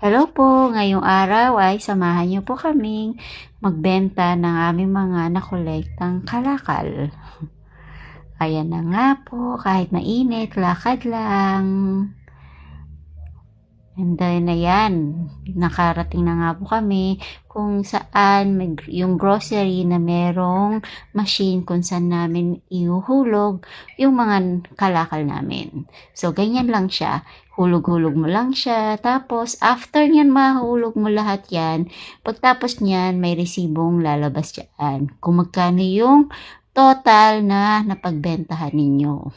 Hello po, ngayong araw ay samahan niyo po kaming magbenta ng aming mga nakolektang kalakal. Ayan na nga po, kahit mainit, lakad lang. And then, ayan, nakarating na nga po kami kung saan yung grocery na merong machine kung saan namin ihuhulog yung mga kalakal namin. So, ganyan lang siya. Hulog-hulog mo lang siya. Tapos, after nyan mahulog mo lahat yan, pagtapos nyan, may resibong lalabas dyan. Kung magkano yung total na napagbentahan ninyo.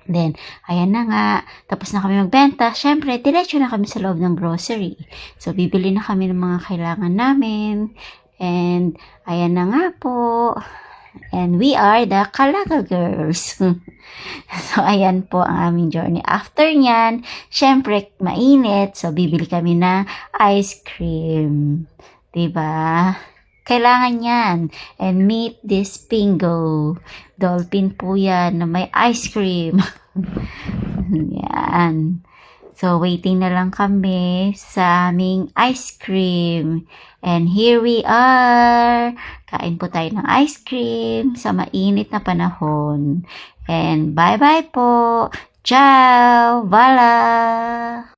Then, ayan na nga, tapos na kami magbenta. Syempre, diretso na kami sa loob ng grocery. So, bibili na kami ng mga kailangan namin. And, ayan na nga po. And we are the Kalakal Girls. So, ayan po ang aming journey. After nyan, syempre, mainit. So, bibili kami ng ice cream. Diba? Kailangan yan. And meet this Pingo. Dolphin po yan na may ice cream. Yan. So, waiting na lang kami sa aming ice cream. And here we are. Kain po tayo ng ice cream sa mainit na panahon. And bye-bye po. Ciao! Bala!